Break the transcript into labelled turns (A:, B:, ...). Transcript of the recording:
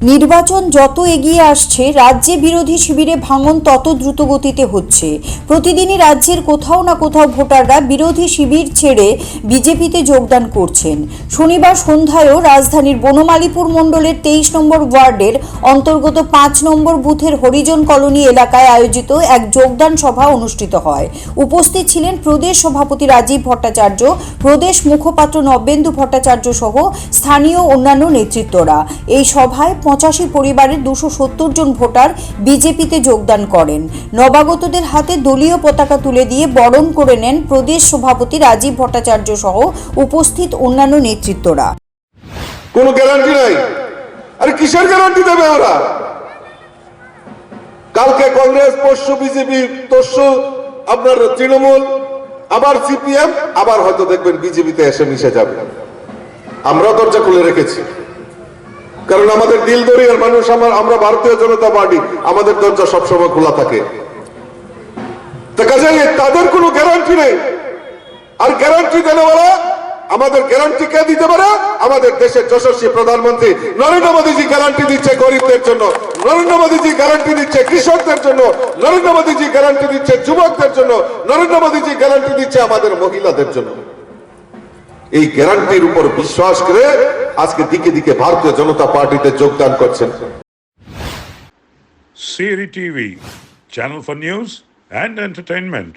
A: নির্বাচন যত এগিয়ে আসছে রাজ্যে বিরোধী শিবিরে ভাঙন তত দ্রুতগতিতে হচ্ছে। প্রতিদিনই রাজ্যের কোথাও না কোথাও ভোটাররা বিরোধী শিবির ছেড়ে বিজেপিতে যোগদান করছেন। শনিবার সন্ধ্যায়ও রাজধানীর বনমালীপুর মণ্ডলের 23 নম্বর ওয়ার্ডের অন্তর্গত 5 নম্বর বুথের হরিজন কলোনি এলাকায় আয়োজিত এক যোগদান সভা অনুষ্ঠিত হয়। উপস্থিত ছিলেন প্রদেশ সভাপতি রাজীব ভট্টাচার্য, প্রদেশ মুখপাত্র নবেন্দু ভট্টাচার্য সহ স্থানীয় অন্যান্য নেতৃত্বরা। এই সভায় 85 পরিবারের 270 জন ভোটার বিজেপিতে যোগদান করেন। নবাগতদের হাতে দলীয় পতাকা তুলে দিয়ে বরণ করে নেন প্রদেশ সভাপতি রাজীব ভট্টাচার্য সহ উপস্থিত অন্যান্য নেতৃত্বরা।
B: কোনো গ্যারান্টি নাই। আরে কিসের গ্যারান্টি দেবে ওরা? কালকে কংগ্রেস, পরশু বিজেপি, তরশু আপনার তৃণমূল, আবার সিপিএম, আবার হয়তো দেখবেন বিজেপিতে এসে মিশে যাবে। আমরা দরজা খুলে রেখেছি, কারণ আমাদের দিল দরিয়ার মানুষ, আমরা ভারতীয় জনতা পার্টি, আমাদের দরজা সবসময় খোলা থাকে। তাদের কোনো গ্যারান্টি নেই। আর গ্যারান্টি দেওয়ালা আমাদের গ্যারান্টি কে দিতে পারে? আমাদের দেশের যশস্বী প্রধানমন্ত্রী নরেন্দ্র মোদীজি গ্যারান্টি দিচ্ছে গরিবদের জন্য, নরেন্দ্র মোদীজি গ্যারান্টি দিচ্ছে কৃষকদের জন্য, নরেন্দ্র মোদীজি গ্যারান্টি দিচ্ছে যুবকদের জন্য, নরেন্দ্র মোদীজি গ্যারান্টি দিচ্ছে আমাদের মহিলাদের জন্য। এই গ্যারান্টির উপর বিশ্বাস করে আজকে দিকে দিকে ভারতীয় জনতা পার্টিতে যোগদান করছেন।
C: CRI TV, channel for news and entertainment.